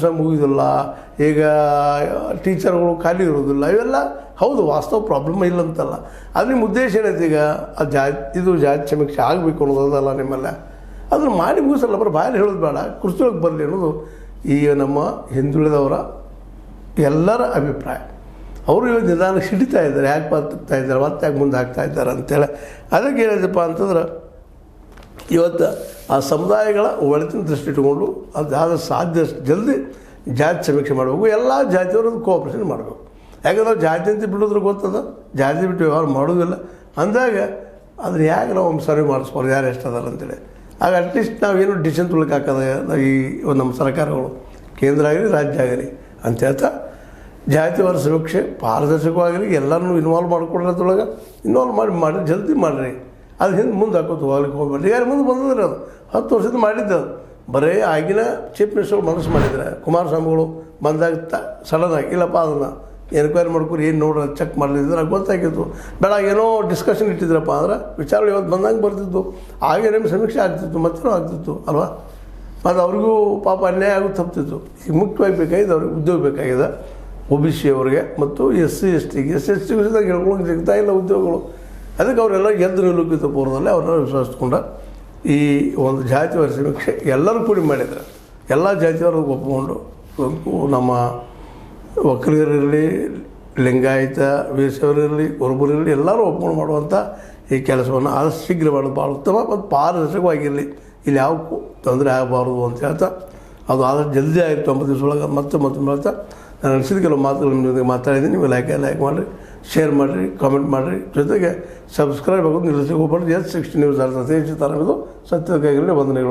ಮುಗಿದಿಲ್ಲ, ಈಗ ಟೀಚರ್ಗಳು ಖಾಲಿ ಇರೋದಿಲ್ಲ, ಇವೆಲ್ಲ ಹೌದು ವಾಸ್ತವ ಪ್ರಾಬ್ಲಮ್ ಇಲ್ಲ ಅಂತಲ್ಲ. ಅದು ನಿಮ್ಮ ಉದ್ದೇಶ ಏನೈತೆ ಈಗ ಇದು ಜಾತಿ ಸಮೀಕ್ಷೆ ಆಗಬೇಕು ಅನ್ನೋದಲ್ಲ ನಿಮ್ಮೆಲ್ಲ. ಅದನ್ನು ಮಾಡಿ ಮುಗಿಸಲ್ಲ, ಬರೋ ಬಾಯಲ್ಲಿ ಹೇಳೋದು ಬೇಡ, ಕುರ್ಚಿಯೊಳಗೆ ಬರಲಿ ಅನ್ನೋದು ಈಗ ನಮ್ಮ ಹಿಂದುಳಿದವರ ಎಲ್ಲರ ಅಭಿಪ್ರಾಯ. ಅವರು ಇವಾಗ ನಿಧಾನಕ್ಕೆ ಸಿಡಿತಾ ಇದ್ದಾರೆ, ಯಾಕೆ ಬರ್ತಾ ಇದ್ದಾರೆ, ಮತ್ತೆ ಯಾಕೆ ಮುಂದೆ ಆಗ್ತಾ ಇದ್ದಾರೆ ಅಂತೇಳಿ. ಅದಕ್ಕೆ ಏನಿದೆಪ್ಪ ಅಂತಂದ್ರೆ ಇವತ್ತು ಆ ಸಮುದಾಯಗಳ ಒಳಿತಿನ ದೃಷ್ಟಿ ಇಟ್ಕೊಂಡು ಅದು ಆದ ಸಾಧ್ಯಷ್ಟು ಜಲ್ದಿ ಜಾತಿ ಸಮೀಕ್ಷೆ ಮಾಡಬೇಕು. ಎಲ್ಲ ಜಾತಿಯವ್ರದ್ದು ಕೋಆಪ್ರೇಷನ್ ಮಾಡಬೇಕು. ಯಾಕಂದ್ರೆ ಜಾತಿ ಅಂತ ಬಿಡೋದ್ರ ಗೊತ್ತದ, ಜಾತಿ ಬಿಟ್ಟು ವ್ಯವಹಾರ ಮಾಡೋದಿಲ್ಲ ಅಂದಾಗ ಅದನ್ನು ಹೇಗೆ ನಾವು ಸರ್ವೆ ಮಾಡಿಸ್ಬೋದು ಯಾರು ಎಷ್ಟು ಅದಾರ ಅಂತೇಳಿ. ಆಗ ಅಟ್ಲೀಸ್ಟ್ ನಾವೇನು ಡಿಸಿಷನ್ ತೊಗೊಳಕ್ಕಾಗದ ಈ ನಮ್ಮ ಸರ್ಕಾರಗಳು, ಕೇಂದ್ರ ಆಗಲಿ ರಾಜ್ಯ ಆಗಲಿ ಅಂತ ಹೇಳ್ತಾ ಜಾತಿವಾರ ಸಮೀಕ್ಷೆ ಪಾರದರ್ಶಕವಾಗಲಿ ಎಲ್ಲರನ್ನೂ ಇನ್ವಾಲ್ವ್ ಮಾಡ್ಕೊಳ್ಳೋದ್ರೊಳಗೆ ಇನ್ವಾಲ್ವ್ ಮಾಡಿ ಜಲ್ದಿ ಮಾಡಿರಿ. ಅದು ಹಿಂದೆ ಮುಂದೆ ಹಾಕೋದು ಹೋಗ್ಲಿಕ್ಕೆ ಹೋಗ್ಬೇಡ್ರಿ. ಯಾರು ಮುಂದೆ ಬಂದಿದ್ರೆ ಅದು 10 ವರ್ಷದ ಮಾಡಿದ್ದು ಅದು ಬರೀ ಆಗಿನ ಚೀಫ್ ಮಿನಿಸ್ಟರ್ ಮನಸ್ಸು ಮಾಡಿದ್ರೆ ಕುಮಾರಸ್ವಾಮಿಗಳು ಬಂದಾಗ ಸಡನ್ನಾಗಿ ಇಲ್ಲಪ್ಪ ಅದನ್ನು ಎನ್ಕ್ವೈರಿ ಮಾಡ್ಕೊರಿ ಏನು ನೋಡ್ರಿ ಚೆಕ್ ಮಾಡಲಿದ್ರೆ ಅದು ಗೊತ್ತಾಗಿತ್ತು. ಬೇಡ ಏನೋ ಡಿಸ್ಕಷನ್ ಇಟ್ಟಿದ್ರಪ್ಪ ಅಂದ್ರೆ ವಿಚಾರಗಳು ಇವತ್ತು ಬಂದಂಗೆ ಬರ್ತಿತ್ತು, ಹಾಗೆ ನಿಮ್ಮ ಸಮೀಕ್ಷೆ ಆಗ್ತಿತ್ತು, ಮತ್ತೇನೋ ಆಗ್ತಿತ್ತು ಅಲ್ವಾ. ಮತ್ತು ಅವ್ರಿಗೂ ಪಾಪ ಅನ್ಯಾಯ ಆಗೋದು ತಪ್ತಿತ್ತು. ಈಗ ಮುಖ್ಯವಾಗಿ ಬೇಕಾಗಿದೆ ಅವ್ರಿಗೆ ಉದ್ಯೋಗ ಬೇಕಾಗಿದೆ, OBC ಅವರಿಗೆ ಮತ್ತು SC ST ವಿಷಯದಾಗ ಹೇಳ್ಕೊಳ್ಳೋಕೆ ಸಿಗ್ತಾ ಇಲ್ಲ ಉದ್ಯೋಗಗಳು. ಅದಕ್ಕೆ ಅವರೆಲ್ಲ ಗೆದ್ದು ನಿಲ್ಲುಕಿತ ಪೂರ್ವದಲ್ಲೇ ಅವ್ರನ್ನ ವಿಶ್ವಾಸಿಸ್ಕೊಂಡ ಈ ಒಂದು ಜಾತಿವಾರ ಸಮೀಕ್ಷೆ ಎಲ್ಲರೂ ಕೂಡಿ ಮಾಡಿದ್ದಾರೆ. ಎಲ್ಲ ಜಾತಿಯವರು ಒಪ್ಪಿಕೊಂಡು ನಮ್ಮ ಒಕ್ಕಲಿಗರಿರಲಿ, ಲಿಂಗಾಯತ, ವೀರಶೈವರಿರಲಿ, ಕುರುಬರಿರಲಿ ಎಲ್ಲರೂ ಒಪ್ಕೊಂಡು ಮಾಡುವಂಥ ಈ ಕೆಲಸವನ್ನು ಆದಷ್ಟು ಶೀಘ್ರ ಮಾಡೋದು ಭಾಳ ಉತ್ತಮ ಮತ್ತು ಪಾರದರ್ಶಕವಾಗಿರಲಿ, ಇಲ್ಲಿ ಯಾವ ತೊಂದರೆ ಆಗಬಾರ್ದು ಅಂತ ಹೇಳ್ತಾ ಅದು ಆದಷ್ಟು ಜಲ್ದಿ ಆಯಿತು 90 ದಿವಸ ಒಳಗೆ ಮತ್ತೆ ಹೇಳ್ತಾ ನಾನು ಅನಿಸಿದ ಕೆಲವು ಮಾತುಗಳು ನಿಮಗೆ ಮಾತಾಡಿದ್ದೀನಿ. ನೀವು ಲೈಕ್ ಮಾಡಿರಿ, ಶೇರ್ ಮಾಡಿರಿ, ಕಾಮೆಂಟ್ ಮಾಡಿರಿ, ಜೊತೆಗೆ ಸಬ್ಸ್ಕ್ರೈಬ್ ಆಗೋದು ನಿಲ್ಲಿಸಿ ಹೋಗ್ಬಾರ್ದು. S60 ನ್ಯೂಸ್ ಅರ್ಥ ಇದು ಸತ್ಯದ ಕೈಗಳಲ್ಲಿ ವಂದನೆಗಳು.